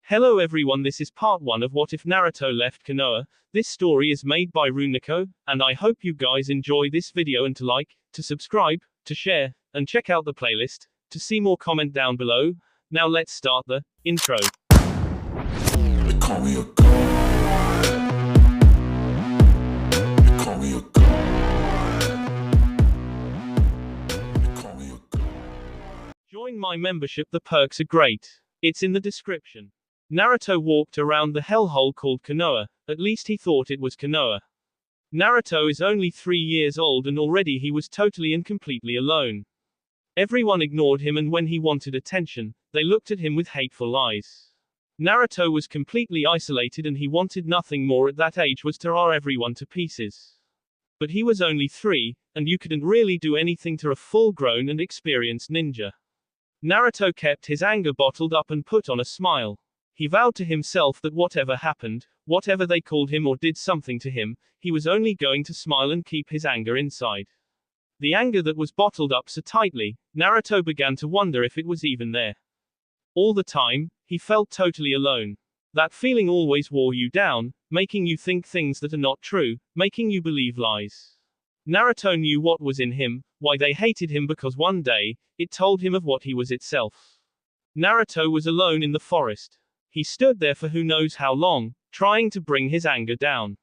Hello everyone, this is part 1 of What If Naruto Left Konoha. This story is made by RuneNeko, and I hope you guys enjoy this video and to like, to subscribe, to share, and check out the playlist, to see more comment down below. Now let's start the intro. They call me a god. They call me a god. They call me a god. Join my membership, the perks are great. It's in the description. Naruto walked around the hellhole called Konoha, at least he thought it was Konoha. Naruto is only 3 years old and already he was totally and completely alone. Everyone ignored him, and when he wanted attention, they looked at him with hateful eyes. Naruto was completely isolated and he wanted nothing more at that age was to tear everyone to pieces. But he was only 3, and you couldn't really do anything to a full-grown and experienced ninja. Naruto kept his anger bottled up and put on a smile. He vowed to himself that whatever happened, whatever they called him or did something to him, he was only going to smile and keep his anger inside. The anger that was bottled up so tightly, Naruto began to wonder if it was even there. All the time, he felt totally alone. That feeling always wore you down, making you think things that are not true, making you believe lies. Naruto knew what was in him, why they hated him, because one day, it told him of what he was itself. Naruto was alone in the forest. He stood there for who knows how long, trying to bring his anger down.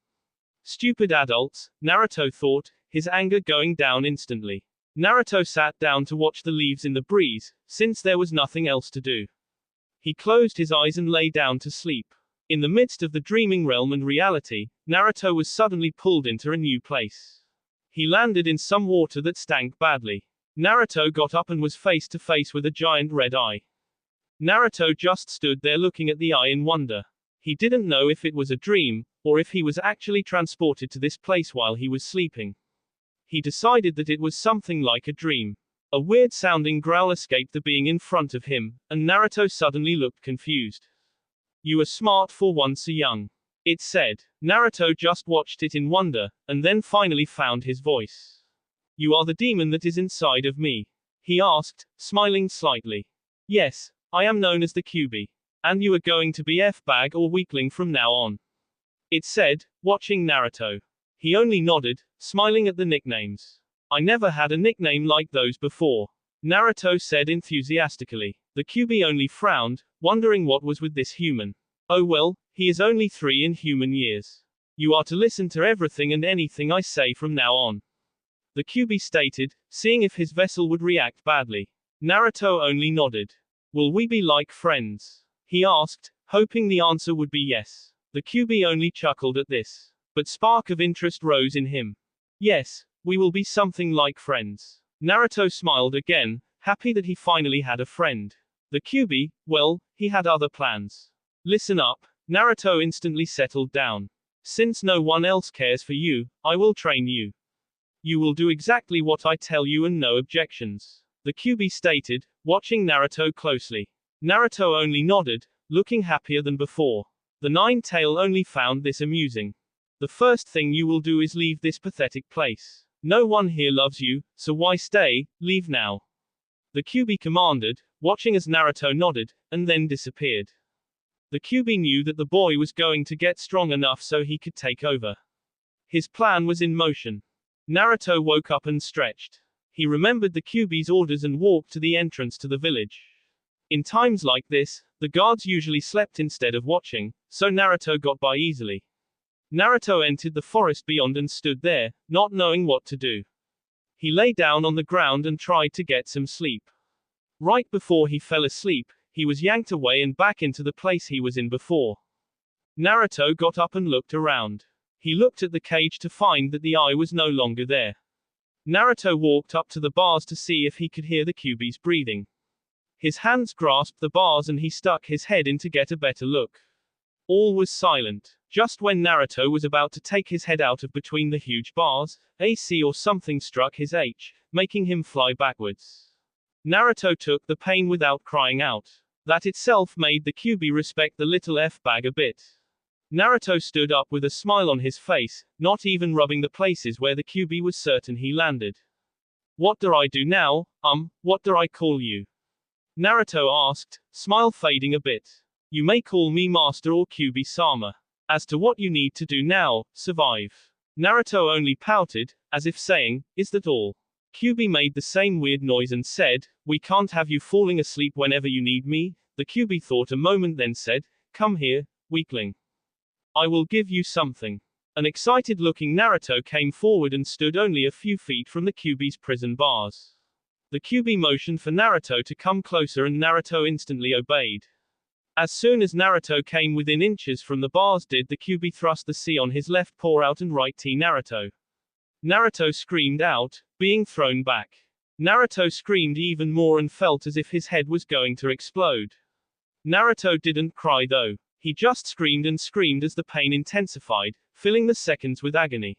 Stupid adults, Naruto thought, his anger going down instantly. Naruto sat down to watch the leaves in the breeze, since there was nothing else to do. He closed his eyes and lay down to sleep. In the midst of the dreaming realm and reality, Naruto was suddenly pulled into a new place. He landed in some water that stank badly. Naruto got up and was face to face with a giant red eye. Naruto just stood there looking at the eye in wonder. He didn't know if it was a dream, or if he was actually transported to this place while he was sleeping. He decided that it was something like a dream. A weird sounding growl escaped the being in front of him, and Naruto suddenly looked confused. "You are smart for once so young," it said. Naruto just watched it in wonder, and then finally found his voice. "You are the demon that is inside of me?" he asked, smiling slightly. "Yes. I am known as the QB. And you are going to be F-bag or weakling from now on," it said, watching Naruto. He only nodded, smiling at the nicknames. "I never had a nickname like those before," Naruto said enthusiastically. The QB only frowned, wondering what was with this human. "Oh well, he is only 3 in human years. You are to listen to everything and anything I say from now on," the QB stated, seeing if his vessel would react badly. Naruto only nodded. "Will we be like friends?" he asked, hoping the answer would be yes. The QB only chuckled at this. But spark of interest rose in him. "Yes, we will be something like friends." Naruto smiled again, happy that he finally had a friend. The QB, well, he had other plans. "Listen up," Naruto instantly settled down. "Since no one else cares for you, I will train you. You will do exactly what I tell you and no objections," the QB stated, watching Naruto closely. Naruto only nodded, looking happier than before. The Nine-Tail only found this amusing. "The first thing you will do is leave this pathetic place. No one here loves you, so why stay? Leave now," the QB commanded, watching as Naruto nodded, and then disappeared. The QB knew that the boy was going to get strong enough so he could take over. His plan was in motion. Naruto woke up and stretched. He remembered the QB's orders and walked to the entrance to the village. In times like this, the guards usually slept instead of watching, so Naruto got by easily. Naruto entered the forest beyond and stood there, not knowing what to do. He lay down on the ground and tried to get some sleep. Right before he fell asleep, he was yanked away and back into the place he was in before. Naruto got up and looked around. He looked at the cage to find that the eye was no longer there. Naruto walked up to the bars to see if he could hear the QB's breathing. His hands grasped the bars and he stuck his head in to get a better look. All was silent. Just when Naruto was about to take his head out of between the huge bars, a C or something struck his H, making him fly backwards. Naruto took the pain without crying out. That itself made the QB respect the little F-bag a bit. Naruto stood up with a smile on his face, not even rubbing the places where the QB was certain he landed. "What do I do now? What do I call you?" Naruto asked, smile fading a bit. You may call me Master or Kyuubi-sama. As to what you need to do now, survive. Naruto only pouted, as if saying, is that all? Kyuubi made the same weird noise and said, we can't have you falling asleep whenever you need me. The Kyuubi thought a moment then said, come here, weakling. I will give you something. An excited-looking Naruto came forward and stood only a few feet from the Kyuubi's prison bars. The Kyuubi motioned for Naruto to come closer and Naruto instantly obeyed. As soon as Naruto came within inches from the bars did the Kyuubi thrust the C on his left paw out and right T Naruto. Naruto screamed out, being thrown back. Naruto screamed even more and felt as if his head was going to explode. Naruto didn't cry though. He just screamed and screamed as the pain intensified, filling the seconds with agony.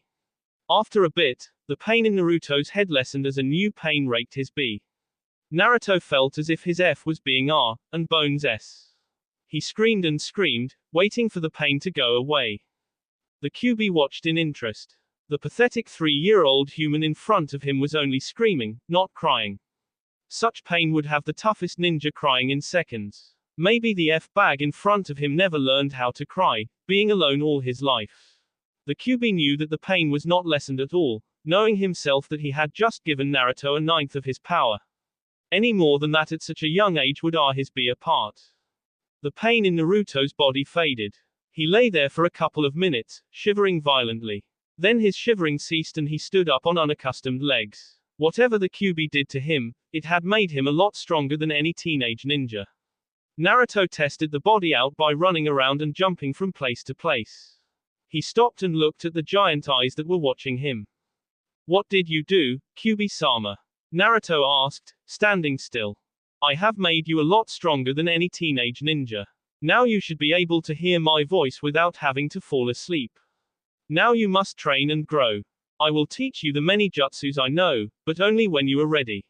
After a bit, the pain in Naruto's head lessened as a new pain raked his B. Naruto felt as if his F was being R, and Bones S. He screamed and screamed, waiting for the pain to go away. The Kyuubi watched in interest. The pathetic 3-year-old human in front of him was only screaming, not crying. Such pain would have the toughest ninja crying in seconds. Maybe the F-bag in front of him never learned how to cry, being alone all his life. The Kyuubi knew that the pain was not lessened at all, knowing himself that he had just given Naruto a ninth of his power. Any more than that at such a young age would tear his B apart. The pain in Naruto's body faded. He lay there for a couple of minutes, shivering violently. Then his shivering ceased and he stood up on unaccustomed legs. Whatever the Kyuubi did to him, it had made him a lot stronger than any teenage ninja. Naruto tested the body out by running around and jumping from place to place. He stopped and looked at the giant eyes that were watching him. What did you do, Kyuubi-sama? Naruto asked, standing still. I have made you a lot stronger than any teenage ninja. Now you should be able to hear my voice without having to fall asleep. Now you must train and grow. I will teach you the many jutsus I know, but only when you are ready.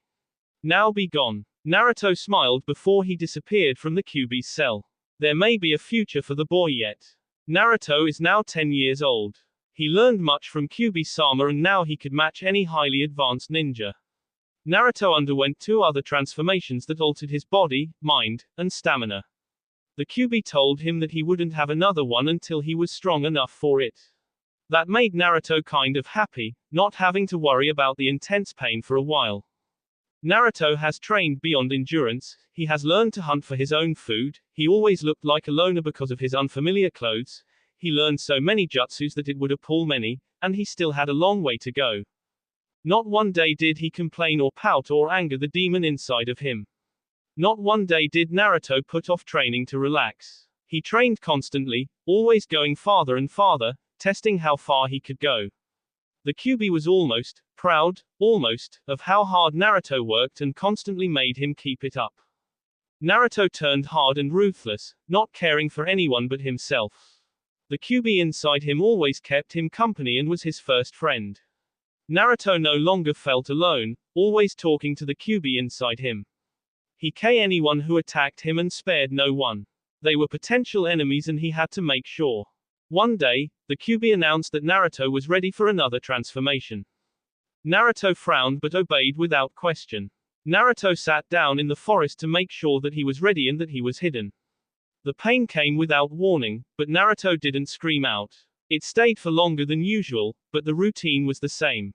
Now be gone. Naruto smiled before he disappeared from the Kyuubi's cell. There may be a future for the boy yet. Naruto is now 10 years old. He learned much from Kyuubi-sama and now he could match any highly advanced ninja. Naruto underwent 2 other transformations that altered his body, mind, and stamina. The Kyuubi told him that he wouldn't have another one until he was strong enough for it. That made Naruto kind of happy, not having to worry about the intense pain for a while. Naruto has trained beyond endurance, he has learned to hunt for his own food, he always looked like a loner because of his unfamiliar clothes, he learned so many jutsus that it would appall many, and he still had a long way to go. Not one day did he complain or pout or anger the demon inside of him. Not one day did Naruto put off training to relax. He trained constantly, always going farther and farther, testing how far he could go. The Kyuubi was almost proud, of how hard Naruto worked and constantly made him keep it up. Naruto turned hard and ruthless, not caring for anyone but himself. The Kyuubi inside him always kept him company and was his first friend. Naruto no longer felt alone, always talking to the Kyuubi inside him. He killed anyone who attacked him and spared no one. They were potential enemies and he had to make sure. One day, the Kyuubi announced that Naruto was ready for another transformation. Naruto frowned but obeyed without question. Naruto sat down in the forest to make sure that he was ready and that he was hidden. The pain came without warning, but Naruto didn't scream out. It stayed for longer than usual, but the routine was the same.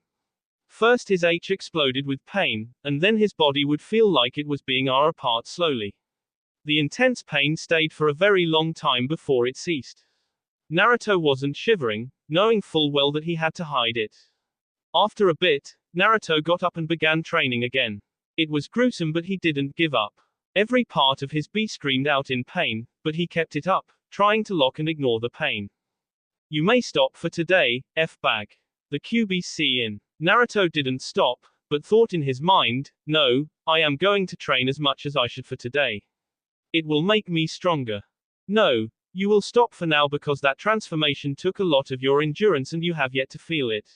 First his H exploded with pain, and then his body would feel like it was being torn apart slowly. The intense pain stayed for a very long time before it ceased. Naruto wasn't shivering, knowing full well that he had to hide it. After a bit, Naruto got up and began training again. It was gruesome but he didn't give up. Every part of his B screamed out in pain, but he kept it up, trying to lock and ignore the pain. You may stop for today, F-bag. The Kyuubi in. Naruto didn't stop, but thought in his mind, no, I am going to train as much as I should for today. It will make me stronger. No, you will stop for now because that transformation took a lot of your endurance and you have yet to feel it.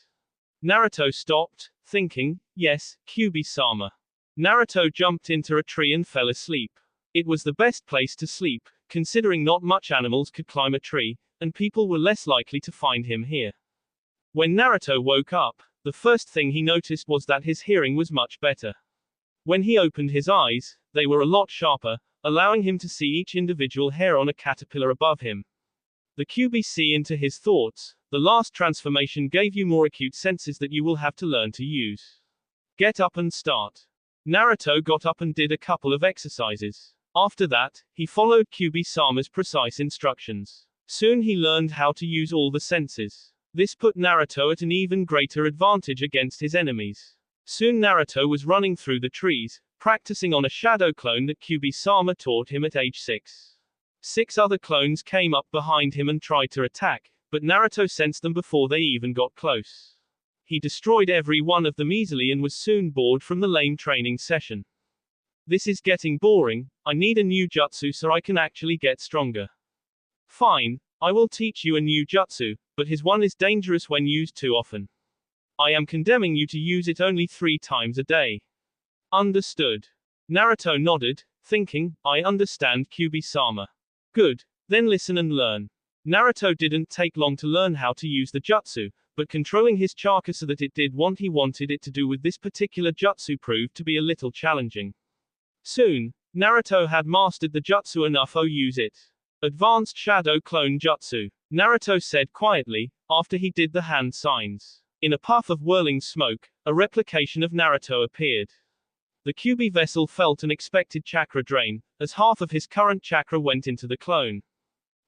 Naruto stopped, thinking, yes, Kyuubi-sama. Naruto jumped into a tree and fell asleep. It was the best place to sleep, considering not much animals could climb a tree, and people were less likely to find him here. When Naruto woke up, the first thing he noticed was that his hearing was much better. When he opened his eyes, they were a lot sharper, allowing him to see each individual hair on a caterpillar above him. The QB see into his thoughts. The last transformation gave you more acute senses that you will have to learn to use. Get up and start. Naruto got up and did a couple of exercises. After that, he followed QB-sama's precise instructions. Soon he learned how to use all the senses. This put Naruto at an even greater advantage against his enemies. Soon Naruto was running through the trees, practicing on a shadow clone that QB-sama taught him at age 6. 6 other clones came up behind him and tried to attack, but Naruto sensed them before they even got close. He destroyed every one of them easily and was soon bored from the lame training session. This is getting boring, I need a new jutsu so I can actually get stronger. Fine, I will teach you a new jutsu, but his one is dangerous when used too often. I am condemning you to use it only 3 times a day. Understood. Naruto nodded, thinking, I understand QB-sama. Good, then listen and learn. Naruto didn't take long to learn how to use the jutsu, but controlling his chakra so that it did what he wanted it to do with this particular jutsu proved to be a little challenging. Soon, Naruto had mastered the jutsu enough to use it. Advanced Shadow Clone Jutsu, Naruto said quietly, after he did the hand signs. In a puff of whirling smoke, a replication of Naruto appeared. The QB vessel felt an expected chakra drain, as half of his current chakra went into the clone.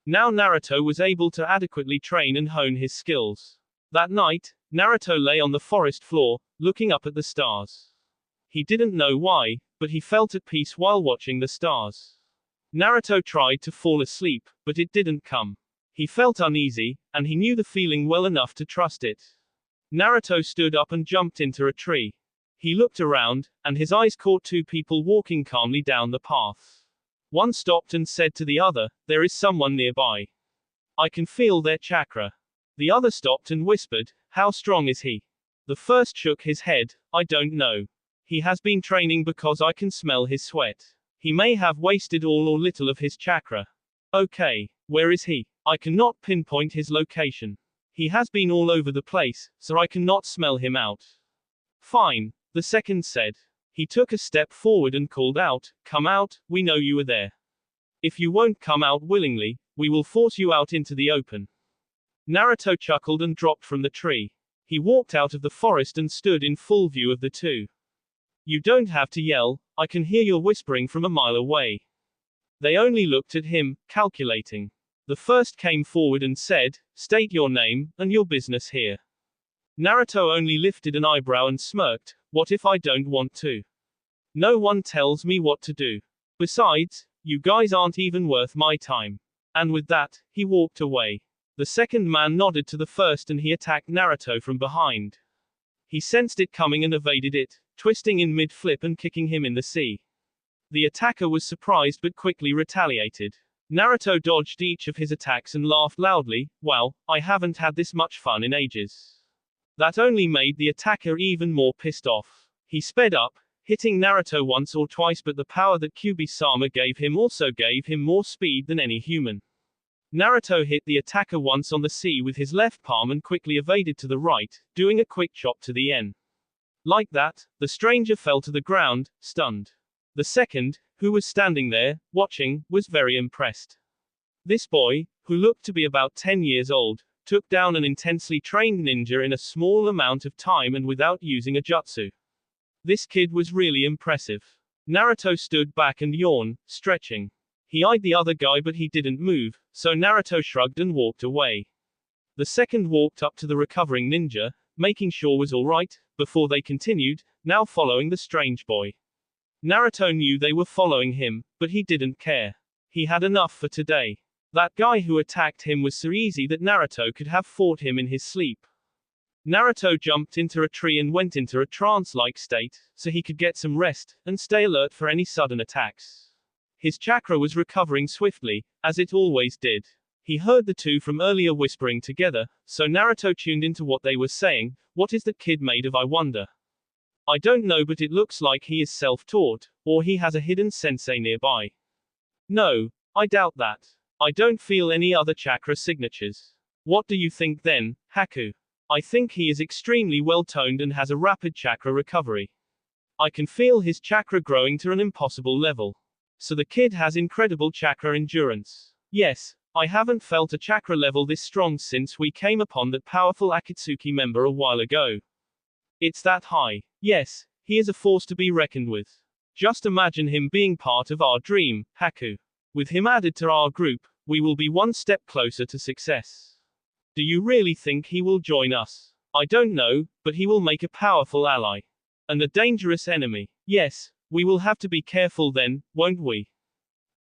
Now Naruto was able to adequately train and hone his skills. That night, Naruto lay on the forest floor, looking up at the stars. He didn't know why, but he felt at peace while watching the stars. Naruto tried to fall asleep, but it didn't come. He felt uneasy, and he knew the feeling well enough to trust it. Naruto stood up and jumped into a tree. He looked around, and his eyes caught 2 people walking calmly down the path. One stopped and said to the other, there is someone nearby. I can feel their chakra. The other stopped and whispered, how strong is he? The first shook his head, I don't know. He has been training because I can smell his sweat. He may have wasted all or little of his chakra. Okay, where is he? I cannot pinpoint his location. He has been all over the place, so I cannot smell him out. Fine. The second said. He took a step forward and called out, come out, we know you are there. If you won't come out willingly, we will force you out into the open. Naruto chuckled and dropped from the tree. He walked out of the forest and stood in full view of the 2. You don't have to yell, I can hear your whispering from a mile away. They only looked at him, calculating. The first came forward and said, state your name, and your business here. Naruto only lifted an eyebrow and smirked, what if I don't want to? No one tells me what to do. Besides, you guys aren't even worth my time. And with that, he walked away. The second man nodded to the first and he attacked Naruto from behind. He sensed it coming and evaded it, twisting in mid-flip and kicking him in the sea. The attacker was surprised but quickly retaliated. Naruto dodged each of his attacks and laughed loudly, wow, I haven't had this much fun in ages. That only made the attacker even more pissed off. He sped up, hitting Naruto once or twice, but the power that QB-sama gave him also gave him more speed than any human. Naruto hit the attacker once on the sea with his left palm and quickly evaded to the right, doing a quick chop to the N. Like that, the stranger fell to the ground, stunned. The second, who was standing there, watching, was very impressed. This boy, who looked to be about 10 years old, took down an intensely trained ninja in a small amount of time and without using a jutsu. This kid was really impressive. Naruto stood back and yawned, stretching. He eyed the other guy but he didn't move, so Naruto shrugged and walked away. The second walked up to the recovering ninja, making sure was alright, before they continued, now following the strange boy. Naruto knew they were following him, but he didn't care. He had enough for today. That guy who attacked him was so easy that Naruto could have fought him in his sleep. Naruto jumped into a tree and went into a trance-like state, so he could get some rest, and stay alert for any sudden attacks. His chakra was recovering swiftly, as it always did. He heard the 2 from earlier whispering together, so Naruto tuned into what they were saying. What is that kid made of, I wonder? I don't know, but it looks like he is self-taught, or he has a hidden sensei nearby. No, I doubt that. I don't feel any other chakra signatures. What do you think then, Haku? I think he is extremely well-toned and has a rapid chakra recovery. I can feel his chakra growing to an impossible level. So the kid has incredible chakra endurance. Yes, I haven't felt a chakra level this strong since we came upon that powerful Akatsuki member a while ago. It's that high. Yes, he is a force to be reckoned with. Just imagine him being part of our dream, Haku. With him added to our group, we will be one step closer to success. Do you really think he will join us? I don't know, but he will make a powerful ally. And a dangerous enemy. Yes, we will have to be careful then, won't we?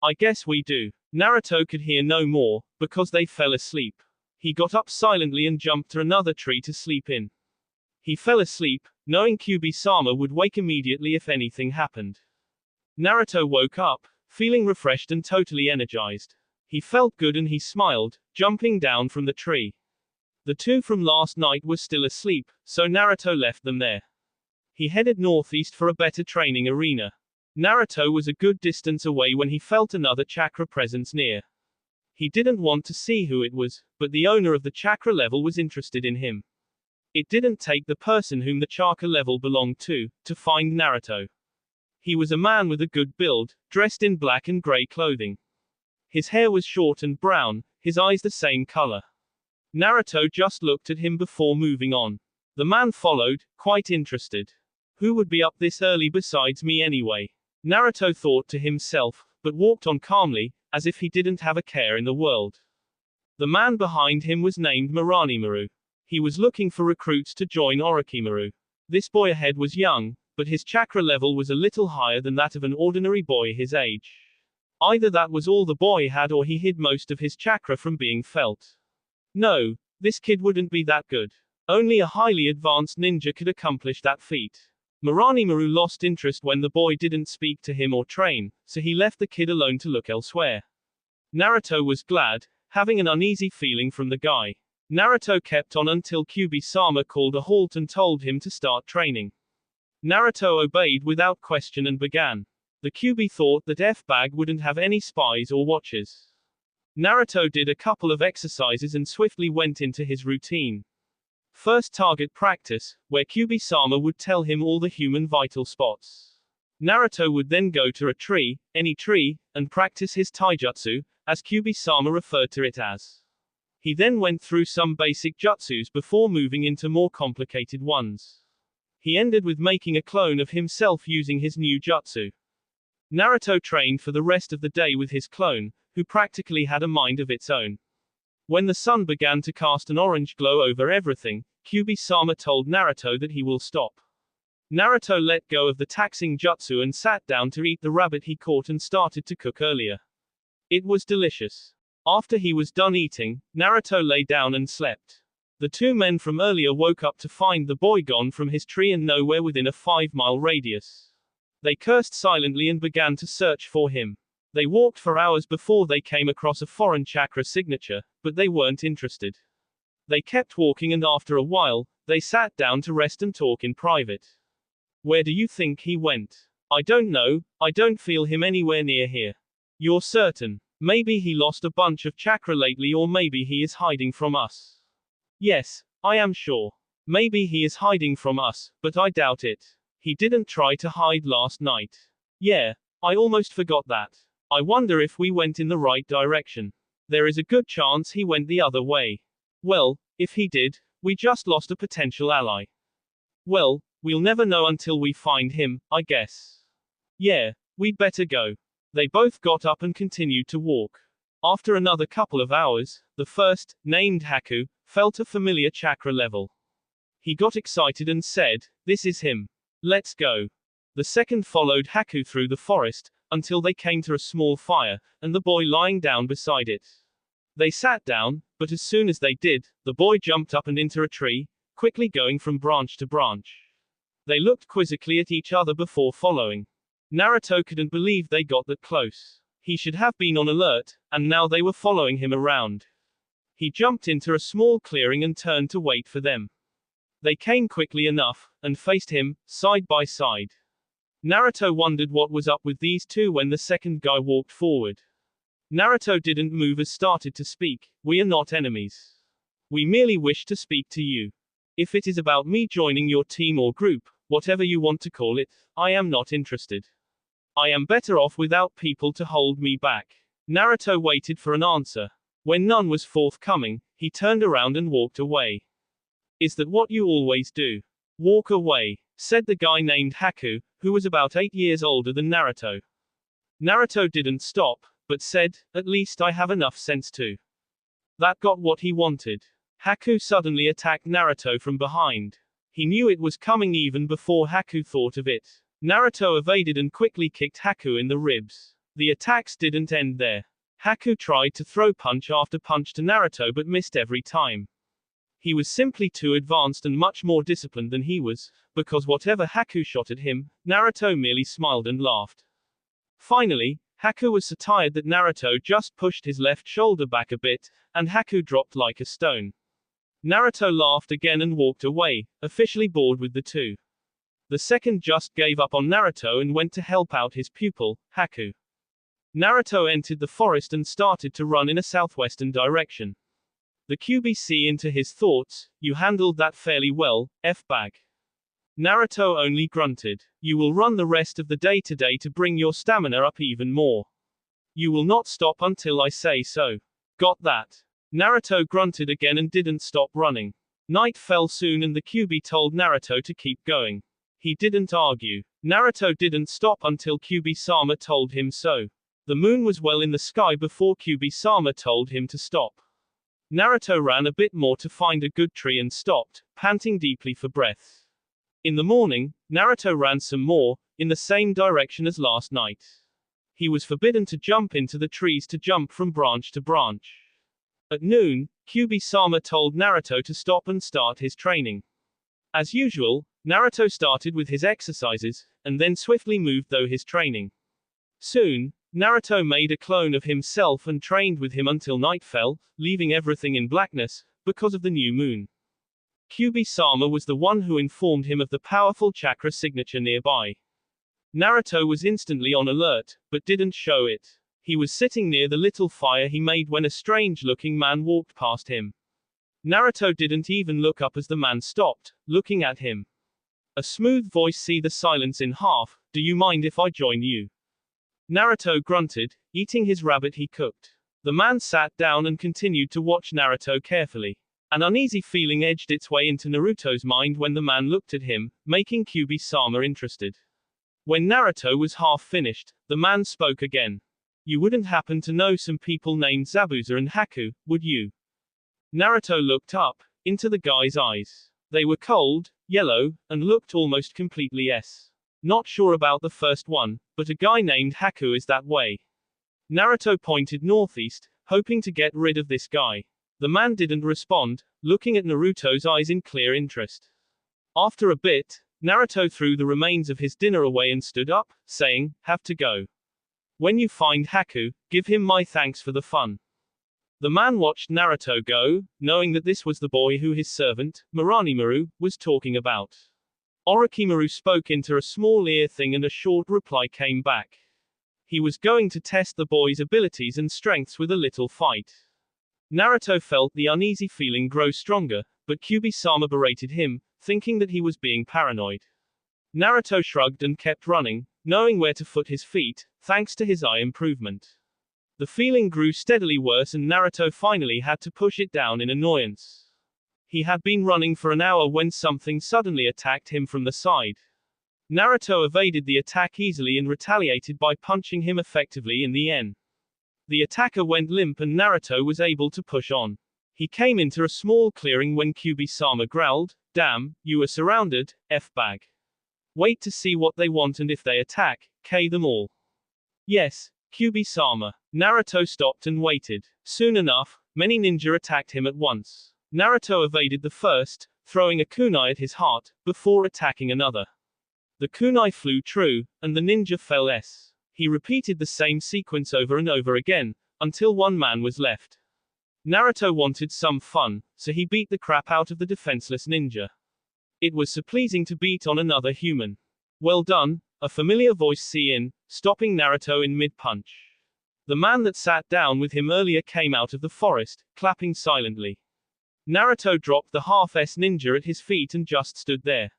I guess we do. Naruto could hear no more, because they fell asleep. He got up silently and jumped to another tree to sleep in. He fell asleep, knowing Kyubi-sama would wake immediately if anything happened. Naruto woke up, feeling refreshed and totally energized. He felt good and he smiled, jumping down from the tree. The two from last night were still asleep, so Naruto left them there. He headed northeast for a better training arena. Naruto was a good distance away when he felt another chakra presence near. He didn't want to see who it was, but the owner of the chakra level was interested in him. It didn't take the person whom the chakra level belonged to find Naruto. He was a man with a good build, dressed in black and gray clothing. His hair was short and brown, his eyes the same color. Naruto just looked at him before moving on. The man followed, quite interested. Who would be up this early besides me anyway? Naruto thought to himself, but walked on calmly, as if he didn't have a care in the world. The man behind him was named Maranimaru. He was looking for recruits to join Orochimaru. This boy ahead was young, but his chakra level was a little higher than that of an ordinary boy his age. Either that was all the boy had or he hid most of his chakra from being felt. No, this kid wouldn't be that good. Only a highly advanced ninja could accomplish that feat. Maranimaru lost interest when the boy didn't speak to him or train, so he left the kid alone to look elsewhere. Naruto was glad, having an uneasy feeling from the guy. Naruto kept on until Kyubi-sama called a halt and told him to start training. Naruto obeyed without question and began. The Kyubi thought that F-Bag wouldn't have any spies or watchers. Naruto did a couple of exercises and swiftly went into his routine. First target practice, where Kyubi-sama would tell him all the human vital spots. Naruto would then go to a tree, any tree, and practice his taijutsu, as Kyubi-sama referred to it as. He then went through some basic jutsus before moving into more complicated ones. He ended with making a clone of himself using his new jutsu. Naruto trained for the rest of the day with his clone, who practically had a mind of its own. When the sun began to cast an orange glow over everything, Kyubi-sama told Naruto that he will stop. Naruto let go of the taxing jutsu and sat down to eat the rabbit he caught and started to cook earlier. It was delicious. After he was done eating, Naruto lay down and slept. The two men from earlier woke up to find the boy gone from his tree and nowhere within a 5-mile radius. They cursed silently and began to search for him. They walked for hours before they came across a foreign chakra signature, but they weren't interested. They kept walking and after a while, they sat down to rest and talk in private. Where do you think he went? I don't know, I don't feel him anywhere near here. You're certain? Maybe he lost a bunch of chakra lately or maybe he is hiding from us. Yes, I am sure. Maybe he is hiding from us, but I doubt it. He didn't try to hide last night. Yeah, I almost forgot that. I wonder if we went in the right direction. There is a good chance he went the other way. Well, if he did, we just lost a potential ally. Well, we'll never know until we find him, I guess. Yeah, we'd better go. They both got up and continued to walk. After another couple of hours, the first, named Haku, felt a familiar chakra level. He got excited and said, "This is him. Let's go." The second followed Haku through the forest, until they came to a small fire, and the boy lying down beside it. They sat down, but as soon as they did, the boy jumped up and into a tree, quickly going from branch to branch. They looked quizzically at each other before following. Naruto couldn't believe they got that close. He should have been on alert, and now they were following him around. He jumped into a small clearing and turned to wait for them. They came quickly enough, and faced him, side by side. Naruto wondered what was up with these two when the second guy walked forward. Naruto didn't move as started to speak. "We are not enemies. We merely wish to speak to you. If it is about me joining your team or group, whatever you want to call it, I am not interested. I am better off without people to hold me back. Naruto waited for an answer. When none was forthcoming, he turned around and walked away. Is that what you always do? Walk away, said the guy named Haku, who was about 8 years older than Naruto. Naruto didn't stop, but said, at least I have enough sense to. That got what he wanted. Haku suddenly attacked Naruto from behind. He knew it was coming even before Haku thought of it. Naruto evaded and quickly kicked Haku in the ribs. The attacks didn't end there. Haku tried to throw punch after punch to Naruto but missed every time. He was simply too advanced and much more disciplined than he was, because whatever Haku shot at him, Naruto merely smiled and laughed. Finally, Haku was so tired that Naruto just pushed his left shoulder back a bit, and Haku dropped like a stone. Naruto laughed again and walked away, officially bored with the two. The second just gave up on Naruto and went to help out his pupil, Haku. Naruto entered the forest and started to run in a southwestern direction. The QBC into his thoughts, you handled that fairly well, F-bag. Naruto only grunted. You will run the rest of the day today to bring your stamina up even more. You will not stop until I say so. Got that? Naruto grunted again and didn't stop running. Night fell soon and the QB told Naruto to keep going. He didn't argue. Naruto didn't stop until QB-sama told him so. The moon was well in the sky before QB-sama told him to stop. Naruto ran a bit more to find a good tree and stopped, panting deeply for breath. In the morning, Naruto ran some more, in the same direction as last night. He was forbidden to jump into the trees to jump from branch to branch. At noon, QB-sama told Naruto to stop and start his training. As usual, Naruto started with his exercises, and then swiftly moved through his training. Soon, Naruto made a clone of himself and trained with him until night fell, leaving everything in blackness, because of the new moon. QB-sama was the one who informed him of the powerful chakra signature nearby. Naruto was instantly on alert, but didn't show it. He was sitting near the little fire he made when a strange-looking man walked past him. Naruto didn't even look up as the man stopped, looking at him. A smooth voice see the silence in half, do you mind if I join you? Naruto grunted, eating his rabbit he cooked. The man sat down and continued to watch Naruto carefully. An uneasy feeling edged its way into Naruto's mind when the man looked at him, making QB-sama interested. When Naruto was half finished, the man spoke again. You wouldn't happen to know some people named Zabuza and Haku, would you? Naruto looked up, into the guy's eyes. They were cold, yellow, and looked almost completely Not sure about the first one, but a guy named Haku is that way. Naruto pointed northeast, hoping to get rid of this guy. The man didn't respond, looking at Naruto's eyes in clear interest. After a bit, Naruto threw the remains of his dinner away and stood up, saying, have to go. When you find Haku, give him my thanks for the fun. The man watched Naruto go, knowing that this was the boy who his servant, Orochimaru, was talking about. Orochimaru spoke into a small ear thing and a short reply came back. He was going to test the boy's abilities and strengths with a little fight. Naruto felt the uneasy feeling grow stronger, but QB-sama berated him, thinking that he was being paranoid. Naruto shrugged and kept running, knowing where to put his feet, thanks to his eye improvement. The feeling grew steadily worse and Naruto finally had to push it down in annoyance. He had been running for an hour when something suddenly attacked him from the side. Naruto evaded the attack easily and retaliated by punching him effectively in the end. The attacker went limp and Naruto was able to push on. He came into a small clearing when QB-sama growled, damn, you are surrounded, F-bag. Wait to see what they want and if they attack, K them all. Yes, QB-sama. Naruto stopped and waited. Soon enough, many ninja attacked him at once. Naruto evaded the first, throwing a kunai at his heart, before attacking another. The kunai flew true, and the ninja fell. He repeated the same sequence over and over again, until one man was left. Naruto wanted some fun, so he beat the crap out of the defenseless ninja. It was so pleasing to beat on another human. Well done, a familiar voice in, stopping Naruto in mid-punch. The man that sat down with him earlier came out of the forest, clapping silently. Naruto dropped the half-S ninja at his feet and just stood there.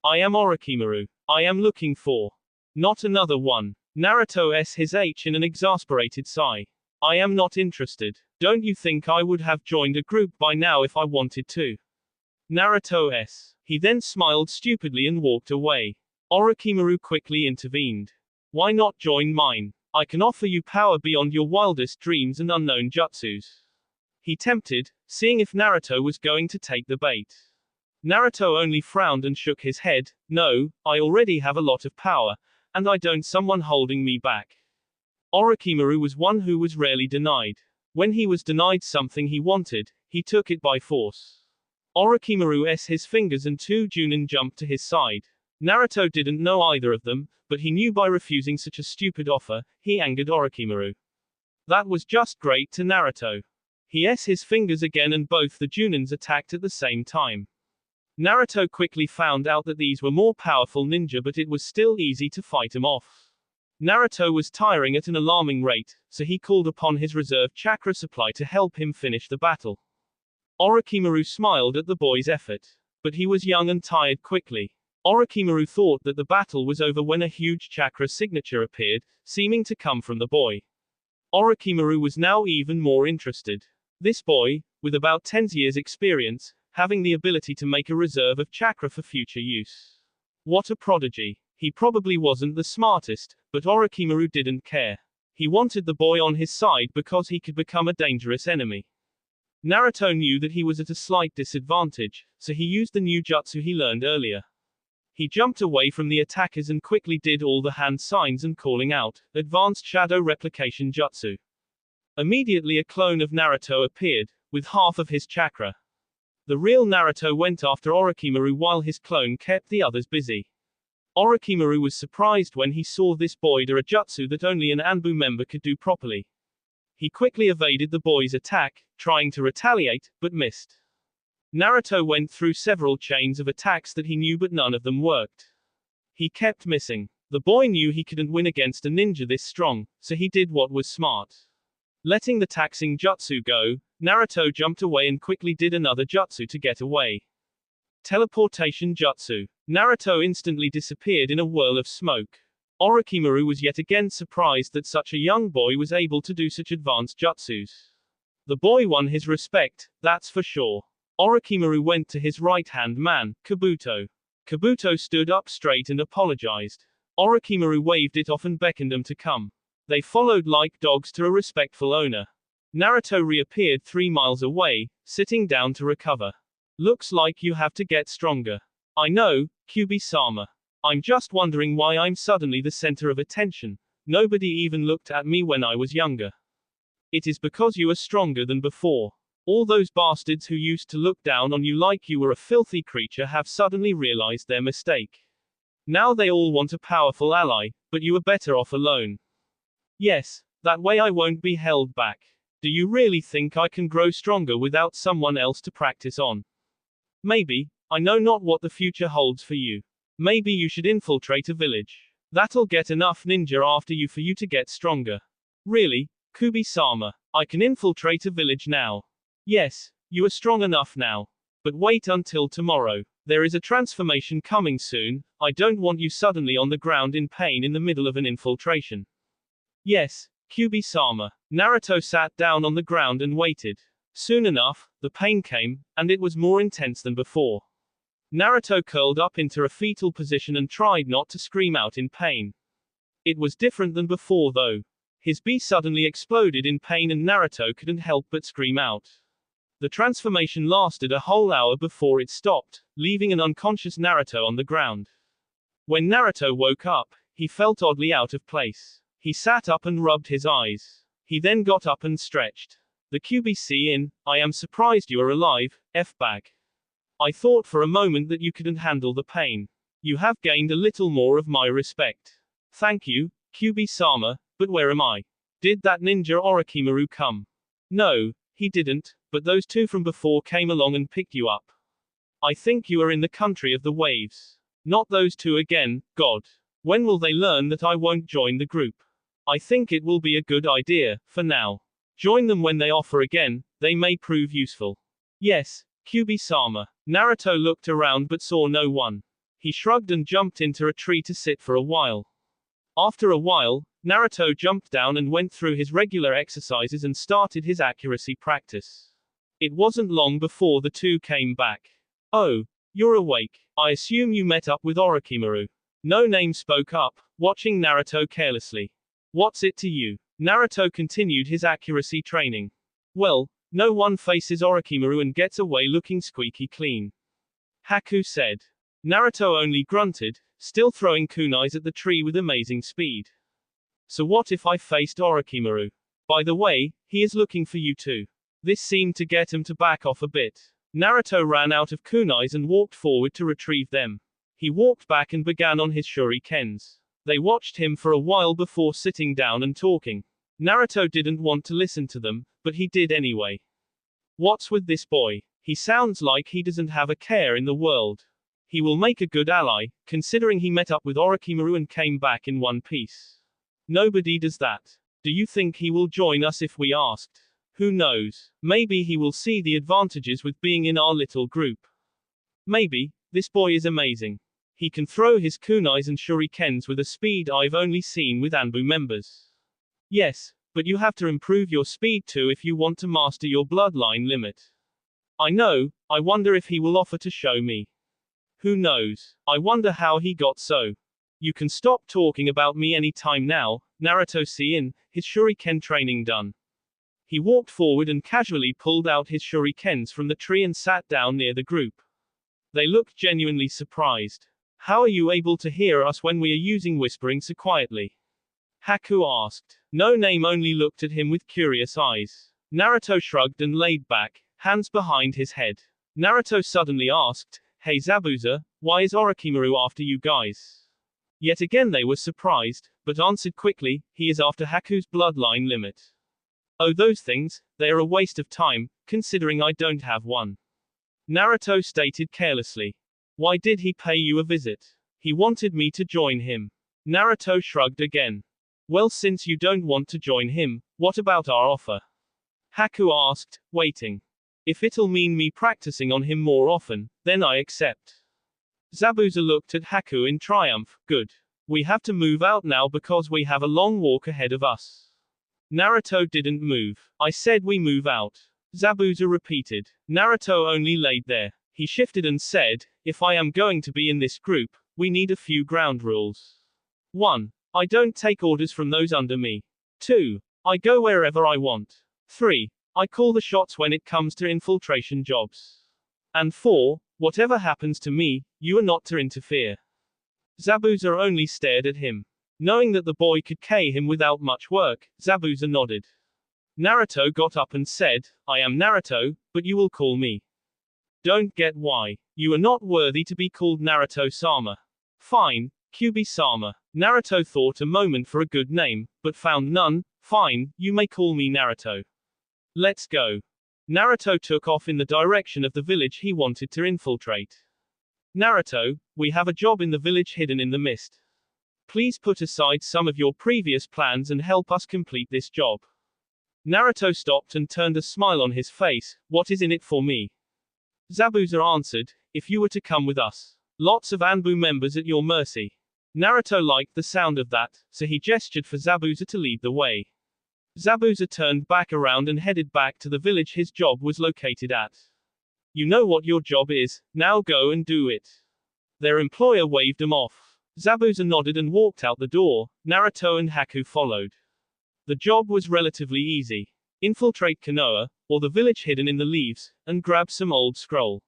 I am Orochimaru. I am looking for. Not another one. Naruto his H in an exasperated sigh. I am not interested. Don't you think I would have joined a group by now if I wanted to? Naruto s. He then smiled stupidly and walked away. Orochimaru quickly intervened. Why not join mine? I can offer you power beyond your wildest dreams and unknown jutsus. He tempted, seeing if Naruto was going to take the bait. Naruto only frowned and shook his head. No, I already have a lot of power, and I don't someone holding me back. Orochimaru was one who was rarely denied. When he was denied something he wanted, he took it by force. Orochimaru his fingers and 2 Junin jumped to his side. Naruto didn't know either of them, but he knew by refusing such a stupid offer, he angered Orochimaru. That was just great to Naruto. He his fingers again and both the Junins attacked at the same time. Naruto quickly found out that these were more powerful ninja, but it was still easy to fight him off. Naruto was tiring at an alarming rate, so he called upon his reserve chakra supply to help him finish the battle. Orochimaru smiled at the boy's effort. But he was young and tired quickly. Orochimaru thought that the battle was over when a huge chakra signature appeared, seeming to come from the boy. Orochimaru was now even more interested. This boy, with about 10 years experience, having the ability to make a reserve of chakra for future use. What a prodigy. He probably wasn't the smartest, but Orochimaru didn't care. He wanted the boy on his side because he could become a dangerous enemy. Naruto knew that he was at a slight disadvantage, so he used the new jutsu he learned earlier. He jumped away from the attackers and quickly did all the hand signs and calling out, Advanced Shadow Replication Jutsu. Immediately a clone of Naruto appeared, with half of his chakra. The real Naruto went after Orochimaru while his clone kept the others busy. Orochimaru was surprised when he saw this boy do a jutsu that only an Anbu member could do properly. He quickly evaded the boy's attack, trying to retaliate, but missed. Naruto went through several chains of attacks that he knew but none of them worked. He kept missing. The boy knew he couldn't win against a ninja this strong, so he did what was smart. Letting the taxing jutsu go, Naruto jumped away and quickly did another jutsu to get away. Teleportation jutsu. Naruto instantly disappeared in a whirl of smoke. Orochimaru was yet again surprised that such a young boy was able to do such advanced jutsus. The boy won his respect, that's for sure. Orochimaru went to his right-hand man, Kabuto. Kabuto stood up straight and apologized. Orochimaru waved it off and beckoned them to come. They followed like dogs to a respectful owner. Naruto reappeared 3 miles away, sitting down to recover. Looks like you have to get stronger. I know, Kyubi-sama. I'm just wondering why I'm suddenly the center of attention. Nobody even looked at me when I was younger. It is because you are stronger than before. All those bastards who used to look down on you like you were a filthy creature have suddenly realized their mistake. Now they all want a powerful ally, but you are better off alone. Yes, that way I won't be held back. Do you really think I can grow stronger without someone else to practice on? Maybe. I know not what the future holds for you. Maybe you should infiltrate a village. That'll get enough ninja after you for you to get stronger. Really, Kubi-sama, I can infiltrate a village now. Yes, you are strong enough now. But wait until tomorrow. There is a transformation coming soon. I don't want you suddenly on the ground in pain in the middle of an infiltration. Yes, Kubi-sama. Naruto sat down on the ground and waited. Soon enough, the pain came, and it was more intense than before. Naruto curled up into a fetal position and tried not to scream out in pain. It was different than before though. His bee suddenly exploded in pain and Naruto couldn't help but scream out. The transformation lasted a whole hour before it stopped, leaving an unconscious Naruto on the ground. When Naruto woke up, he felt oddly out of place. He sat up and rubbed his eyes. He then got up and stretched. The QBC in, I am surprised you are alive, F-bag. I thought for a moment that you couldn't handle the pain. You have gained a little more of my respect. Thank you, QB-sama, but where am I? Did that ninja Orochimaru come? No, he didn't, but those 2 from before came along and picked you up. I think you are in the country of the waves. Not those 2 again, God. When will they learn that I won't join the group? I think it will be a good idea, for now. Join them when they offer again, they may prove useful. Yes, Kyubi-sama. Naruto looked around but saw no one. He shrugged and jumped into a tree to sit for a while. After a while, Naruto jumped down and went through his regular exercises and started his accuracy practice. It wasn't long before the two came back. Oh, you're awake. I assume you met up with Orochimaru. No Name spoke up, watching Naruto carelessly. What's it to you? Naruto continued his accuracy training. Well, no one faces Orochimaru and gets away looking squeaky clean. Haku said. Naruto only grunted, still throwing kunais at the tree with amazing speed. So what if I faced Orochimaru? By the way, he is looking for you too. This seemed to get him to back off a bit. Naruto ran out of kunais and walked forward to retrieve them. He walked back and began on his shurikens. They watched him for a while before sitting down and talking. Naruto didn't want to listen to them, but he did anyway. What's with this boy? He sounds like he doesn't have a care in the world. He will make a good ally, considering he met up with Orochimaru and came back in one piece. Nobody does that. Do you think he will join us if we asked? Who knows? Maybe he will see the advantages with being in our little group. Maybe. This boy is amazing. He can throw his kunais and shurikens with a speed I've only seen with Anbu members. Yes, but you have to improve your speed too if you want to master your bloodline limit. I know, I wonder if he will offer to show me. Who knows? I wonder how he got so. You can stop talking about me any time now, Naruto Sein, his shuriken training done. He walked forward and casually pulled out his shurikens from the tree and sat down near the group. They looked genuinely surprised. How are you able to hear us when we are using whispering so quietly? Haku asked. No Name only looked at him with curious eyes. Naruto shrugged and laid back, hands behind his head. Naruto suddenly asked, Hey Zabuza, why is Orochimaru after you guys? Yet again they were surprised, but answered quickly, he is after Haku's bloodline limit. Oh, those things, they are a waste of time, considering I don't have one. Naruto stated carelessly. Why did he pay you a visit? He wanted me to join him. Naruto shrugged again. Well, since you don't want to join him, what about our offer? Haku asked, waiting. If it'll mean me practicing on him more often, then I accept. Zabuza looked at Haku in triumph. Good. We have to move out now because we have a long walk ahead of us. Naruto didn't move. I said we move out. Zabuza repeated. Naruto only laid there. He shifted and said, if I am going to be in this group, we need a few ground rules. 1. I don't take orders from those under me. 2. I go wherever I want. 3. I call the shots when it comes to infiltration jobs. And 4. Whatever happens to me, you are not to interfere. Zabuza only stared at him. Knowing that the boy could K him without much work, Zabuza nodded. Naruto got up and said, I am Naruto, but you will call me. Don't get why. You are not worthy to be called Naruto-sama. Fine, Kyubi-sama. Naruto thought a moment for a good name, but found none. Fine, you may call me Naruto. Let's go. Naruto took off in the direction of the village he wanted to infiltrate. Naruto, we have a job in the village hidden in the mist. Please put aside some of your previous plans and help us complete this job. Naruto stopped and turned a smile on his face. What is in it for me? Zabuza answered, if you were to come with us. Lots of Anbu members at your mercy. Naruto liked the sound of that, so he gestured for Zabuza to lead the way. Zabuza turned back around and headed back to the village his job was located at. You know what your job is, now go and do it. Their employer waved him off. Zabuza nodded and walked out the door. Naruto and Haku followed. The job was relatively easy. Infiltrate Konoha, or the village hidden in the leaves, and grab some old scroll.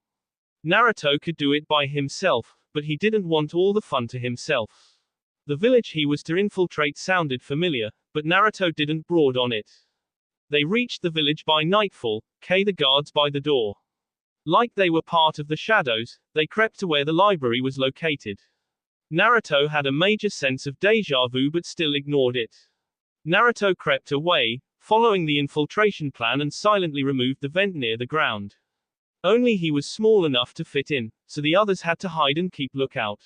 Naruto could do it by himself, but he didn't want all the fun to himself. The village he was to infiltrate sounded familiar, but Naruto didn't brood on it. They reached the village by nightfall, the guards by the door. Like they were part of the shadows, they crept to where the library was located. Naruto had a major sense of deja vu but still ignored it. Naruto crept away, following the infiltration plan and silently removed the vent near the ground. Only he was small enough to fit in, so the others had to hide and keep lookout.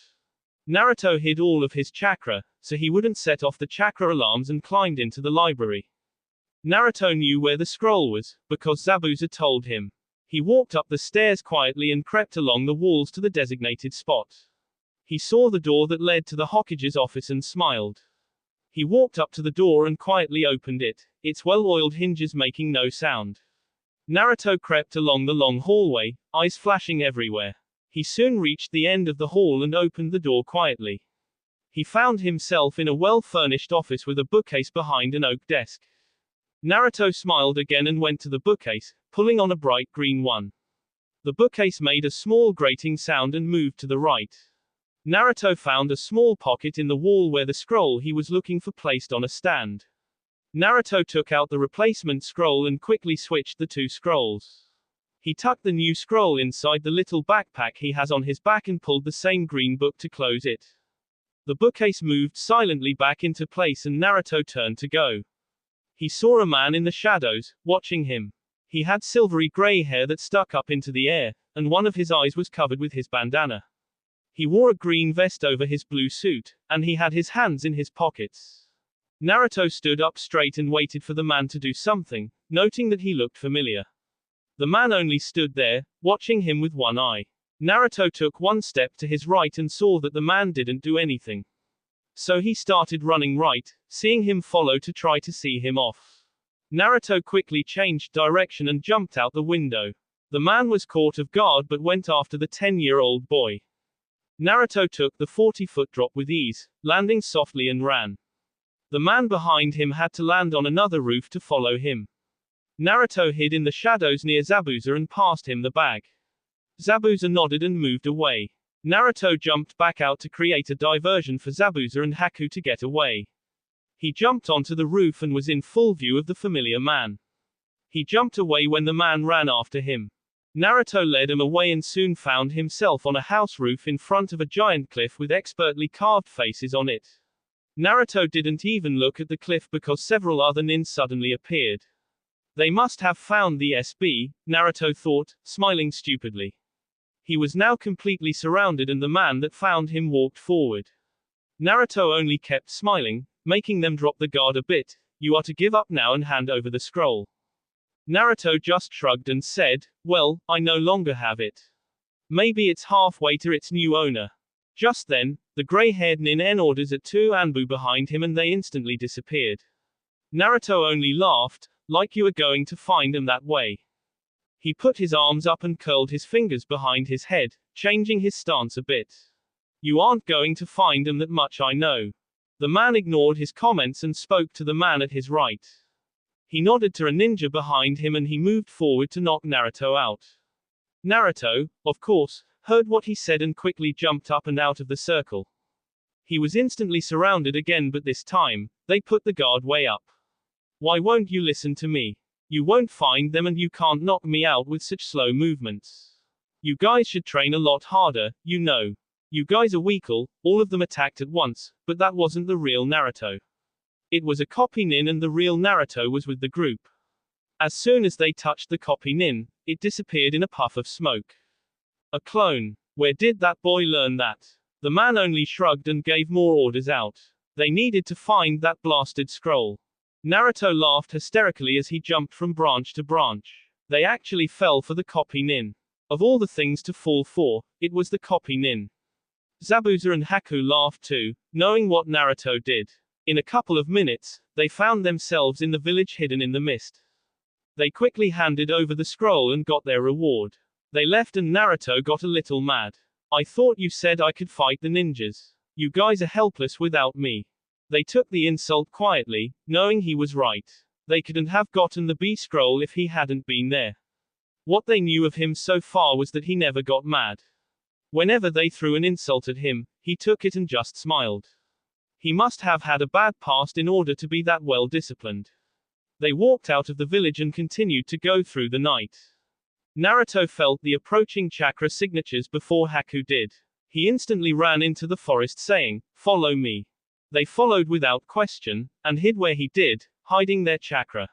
Naruto hid all of his chakra, so he wouldn't set off the chakra alarms and climbed into the library. Naruto knew where the scroll was, because Zabuza told him. He walked up the stairs quietly and crept along the walls to the designated spot. He saw the door that led to the Hokage's office and smiled. He walked up to the door and quietly opened it, its well-oiled hinges making no sound. Naruto crept along the long hallway, eyes flashing everywhere. He soon reached the end of the hall and opened the door quietly. He found himself in a well-furnished office with a bookcase behind an oak desk. Naruto smiled again and went to the bookcase, pulling on a bright green one. The bookcase made a small grating sound and moved to the right. Naruto found a small pocket in the wall where the scroll he was looking for placed on a stand. Naruto took out the replacement scroll and quickly switched the two scrolls. He tucked the new scroll inside the little backpack he has on his back and pulled the same green book to close it. The bookcase moved silently back into place and Naruto turned to go. He saw a man in the shadows, watching him. He had silvery gray hair that stuck up into the air, and one of his eyes was covered with his bandana. He wore a green vest over his blue suit, and he had his hands in his pockets. Naruto stood up straight and waited for the man to do something, noting that he looked familiar. The man only stood there, watching him with one eye. Naruto took one step to his right and saw that the man didn't do anything. So he started running right, seeing him follow to try to see him off. Naruto quickly changed direction and jumped out the window. The man was caught off guard but went after the 10-year-old boy. Naruto took the 40-foot drop with ease, landing softly and ran. The man behind him had to land on another roof to follow him. Naruto hid in the shadows near Zabuza and passed him the bag. Zabuza nodded and moved away. Naruto jumped back out to create a diversion for Zabuza and Haku to get away. He jumped onto the roof and was in full view of the familiar man. He jumped away when the man ran after him. Naruto led him away and soon found himself on a house roof in front of a giant cliff with expertly carved faces on it. Naruto didn't even look at the cliff because several other nin suddenly appeared. They must have found the SB, Naruto thought, smiling stupidly. He was now completely surrounded and the man that found him walked forward. Naruto only kept smiling, making them drop the guard a bit. You are to give up now and hand over the scroll. Naruto just shrugged and said, well, I no longer have it. Maybe it's halfway to its new owner. Just then, the gray-haired nin orders at two Anbu behind him and they instantly disappeared. Naruto only laughed, like you were going to find him that way. He put his arms up and curled his fingers behind his head, changing his stance a bit. You aren't going to find him that much I know. The man ignored his comments and spoke to the man at his right. He nodded to a ninja behind him and he moved forward to knock Naruto out. Naruto, of course, heard what he said and quickly jumped up and out of the circle. He was instantly surrounded again but this time, they put the guard way up. Why won't you listen to me? You won't find them and you can't knock me out with such slow movements. You guys should train a lot harder, you know. You guys are weakle, all of them attacked at once, but that wasn't the real Naruto. It was a copy nin and the real Naruto was with the group. As soon as they touched the copy nin, it disappeared in a puff of smoke. A clone. Where did that boy learn that? The man only shrugged and gave more orders out. They needed to find that blasted scroll. Naruto laughed hysterically as he jumped from branch to branch. They actually fell for the copy nin. Of all the things to fall for, it was the copy nin. Zabuza and Haku laughed too, knowing what Naruto did. In a couple of minutes, they found themselves in the village hidden in the mist. They quickly handed over the scroll and got their reward. They left and Naruto got a little mad. I thought you said I could fight the ninjas. You guys are helpless without me. They took the insult quietly, knowing he was right. They couldn't have gotten the B scroll if he hadn't been there. What they knew of him so far was that he never got mad. Whenever they threw an insult at him, he took it and just smiled. He must have had a bad past in order to be that well disciplined. They walked out of the village and continued to go through the night. Naruto felt the approaching chakra signatures before Haku did. He instantly ran into the forest saying, "Follow me." They followed without question, and hid where he did, hiding their chakra.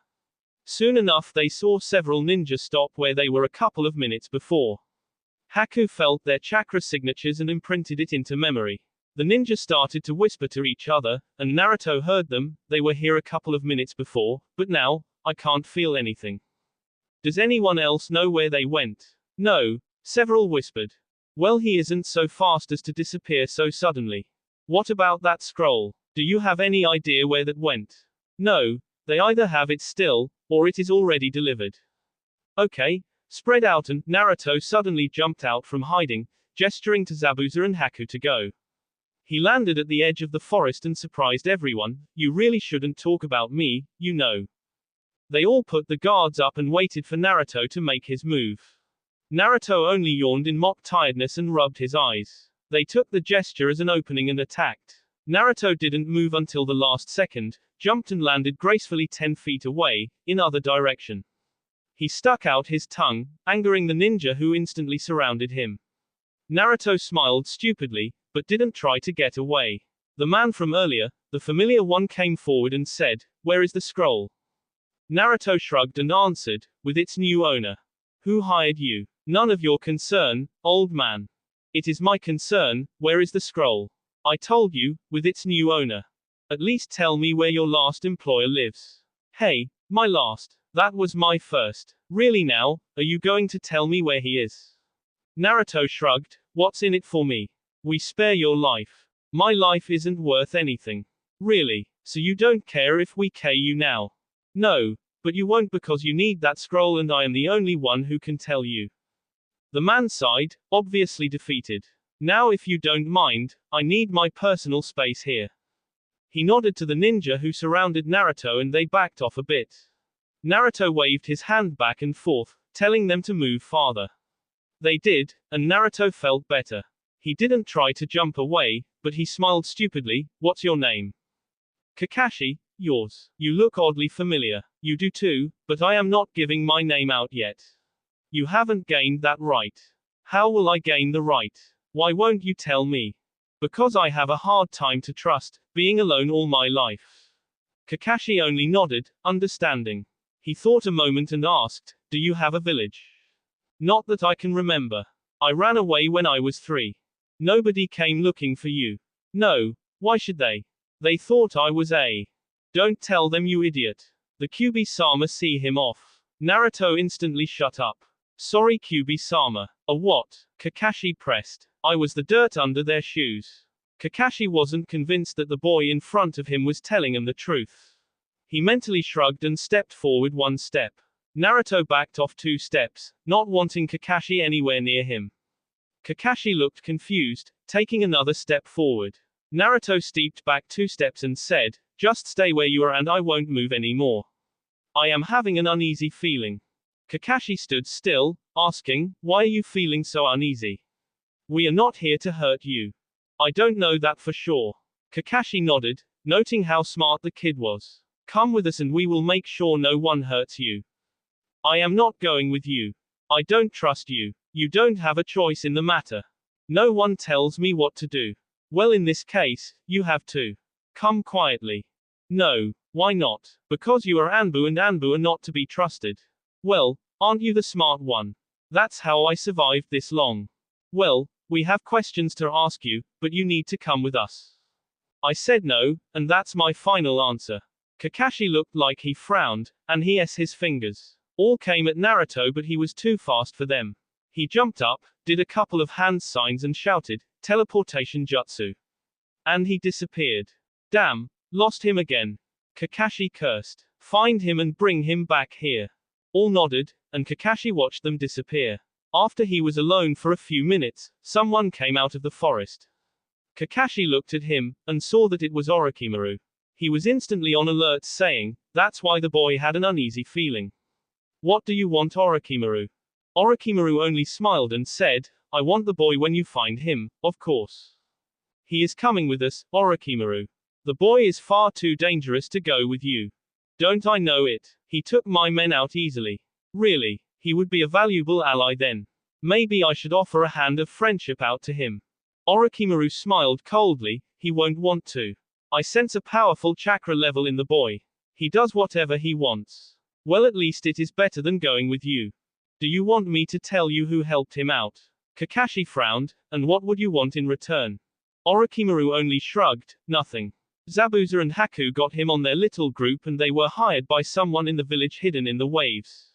Soon enough they saw several ninjas stop where they were a couple of minutes before. Haku felt their chakra signatures and imprinted it into memory. The ninja started to whisper to each other, and Naruto heard them. They were here a couple of minutes before, but now, I can't feel anything. Does anyone else know where they went? No, several whispered. Well, he isn't so fast as to disappear so suddenly. What about that scroll? Do you have any idea where that went? No, they either have it still, or it is already delivered. Okay, spread out, and Naruto suddenly jumped out from hiding, gesturing to Zabuza and Haku to go. He landed at the edge of the forest and surprised everyone. You really shouldn't talk about me, you know. They all put the guards up and waited for Naruto to make his move. Naruto only yawned in mock tiredness and rubbed his eyes. They took the gesture as an opening and attacked. Naruto didn't move until the last second, jumped and landed gracefully 10 feet away, in other direction. He stuck out his tongue, angering the ninja who instantly surrounded him. Naruto smiled stupidly, but didn't try to get away. The man from earlier, the familiar one, came forward and said, "Where is the scroll?" Naruto shrugged and answered, "With its new owner." "Who hired you?" "None of your concern, old man." "It is my concern. Where is the scroll?" "I told you, with its new owner." "At least tell me where your last employer lives." "Hey, my last. That was my first. Really now, are you going to tell me where he is?" Naruto shrugged. "What's in it for me? We spare your life." "My life isn't worth anything." "Really? So you don't care if we kill you now?" "No, but you won't because you need that scroll and I am the only one who can tell you." The man sighed, obviously defeated. "Now if you don't mind, I need my personal space here." He nodded to the ninja who surrounded Naruto and they backed off a bit. Naruto waved his hand back and forth, telling them to move farther. They did, and Naruto felt better. He didn't try to jump away, but he smiled stupidly. "What's your name?" "Kakashi." "Yours. You look oddly familiar." "You do too, but I am not giving my name out yet." "You haven't gained that right." "How will I gain the right?" "Why won't you tell me?" "Because I have a hard time to trust, being alone all my life." Kakashi only nodded, understanding. He thought a moment and asked, "Do you have a village?" "Not that I can remember. I ran away when I was 3. Nobody came looking for you." "No, why should they? They thought I was a..." "Don't tell them, you idiot. The Kyubi-sama see him off." Naruto instantly shut up. "Sorry Kyubi-sama." "A what?" Kakashi pressed. "I was the dirt under their shoes." Kakashi wasn't convinced that the boy in front of him was telling him the truth. He mentally shrugged and stepped forward 1 step. Naruto backed off 2 steps, not wanting Kakashi anywhere near him. Kakashi looked confused, taking another step forward. Naruto stepped back 2 steps and said, "Just stay where you are and I won't move anymore. I am having an uneasy feeling." Kakashi stood still, asking, "Why are you feeling so uneasy?" "We are not here to hurt you." "I don't know that for sure." Kakashi nodded, noting how smart the kid was. "Come with us and we will make sure no one hurts you." "I am not going with you. I don't trust you. You don't have a choice in the matter. No one tells me what to do." "Well, in this case, you have to. Come quietly." "No. Why not?" "Because you are Anbu and Anbu are not to be trusted." "Well, aren't you the smart one?" "That's how I survived this long." "Well, we have questions to ask you, but you need to come with us." I said no, and that's my final answer. Kakashi looked like he frowned, and he s his fingers. All came at Naruto, but he was too fast for them. He jumped up, did a couple of hand signs and shouted, "Teleportation jutsu." And he disappeared. "Damn, lost him again." Kakashi cursed. "Find him and bring him back here." All nodded, and Kakashi watched them disappear. After he was alone for a few minutes, someone came out of the forest. Kakashi looked at him, and saw that it was Orochimaru. He was instantly on alert, saying, "That's why the boy had an uneasy feeling." "What do you want, Orochimaru?" Orochimaru only smiled and said, "I want the boy when you find him, of course." "He is coming with us, Orochimaru. The boy is far too dangerous to go with you." "Don't I know it? He took my men out easily." "Really? He would be a valuable ally then. Maybe I should offer a hand of friendship out to him." Orochimaru smiled coldly. "He won't want to. I sense a powerful chakra level in the boy. He does whatever he wants." "Well, at least it is better than going with you. Do you want me to tell you who helped him out?" Kakashi frowned, "And what would you want in return?" Orochimaru only shrugged, "Nothing. Zabuza and Haku got him on their little group and they were hired by someone in the village hidden in the waves."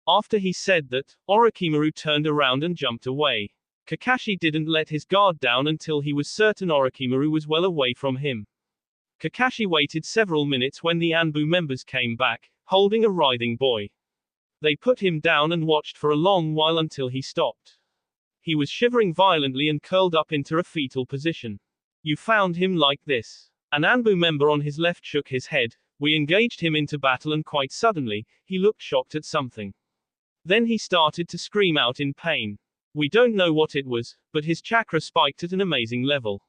After he said that, Orochimaru turned around and jumped away. Kakashi didn't let his guard down until he was certain Orochimaru was well away from him. Kakashi waited several minutes when the Anbu members came back, holding a writhing boy. They put him down and watched for a long while until he stopped. He was shivering violently and curled up into a fetal position. You found him like this. An Anbu member on his left shook his head. We engaged him into battle and quite suddenly, he looked shocked at something. Then he started to scream out in pain. We don't know what it was, but his chakra spiked at an amazing level.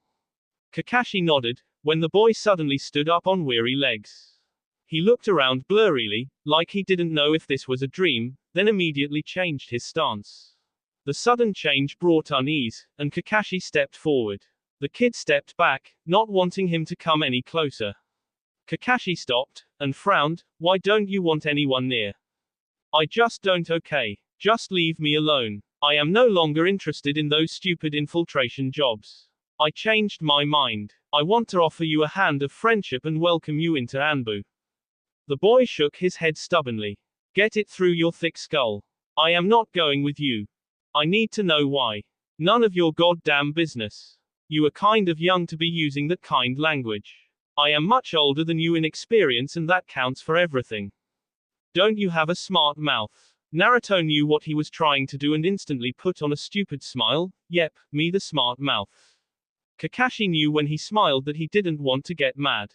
Kakashi nodded, when the boy suddenly stood up on weary legs. He looked around blurrily, like he didn't know if this was a dream, then immediately changed his stance. The sudden change brought unease, and Kakashi stepped forward. The kid stepped back, not wanting him to come any closer. Kakashi stopped, and frowned. Why don't you want anyone near? I just don't. Okay. Just leave me alone. I am no longer interested in those stupid infiltration jobs. I changed my mind. I want to offer you a hand of friendship and welcome you into Anbu. The boy shook his head stubbornly. Get it through your thick skull. I am not going with you. I need to know why. None of your goddamn business. You are kind of young to be using that kind language. I am much older than you in experience and that counts for everything. Don't you have a smart mouth? Naruto knew what he was trying to do and instantly put on a stupid smile. Yep, me the smart mouth. Kakashi knew when he smiled that he didn't want to get mad.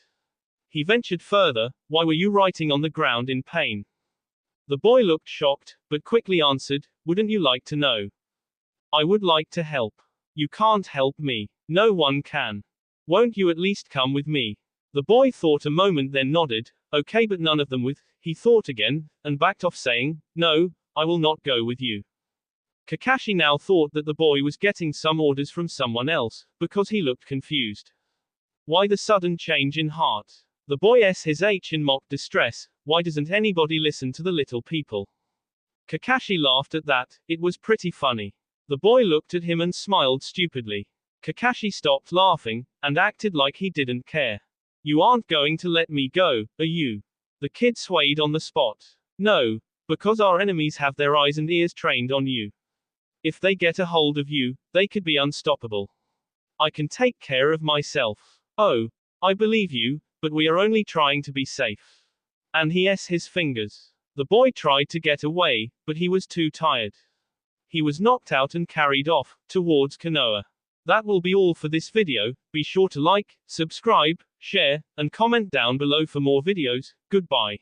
He ventured further. Why were you writing on the ground in pain? The boy looked shocked, but quickly answered, wouldn't you like to know? I would like to help. You can't help me. No one can. Won't you at least come with me? The boy thought a moment then nodded. Okay, but none of them with. He thought again, and backed off saying, no, I will not go with you. Kakashi now thought that the boy was getting some orders from someone else, because he looked confused. Why the sudden change in heart? The boy his H in mock distress. Why doesn't anybody listen to the little people? Kakashi laughed at that. It was pretty funny. The boy looked at him and smiled stupidly. Kakashi stopped laughing, and acted like he didn't care. You aren't going to let me go, are you? The kid swayed on the spot. No, because our enemies have their eyes and ears trained on you. If they get a hold of you, they could be unstoppable. I can take care of myself. Oh, I believe you, but we are only trying to be safe. And he his fingers. The boy tried to get away, but he was too tired. He was knocked out and carried off, towards Konoha. That will be all for this video. Be sure to like, subscribe, share, and comment down below for more videos. Goodbye.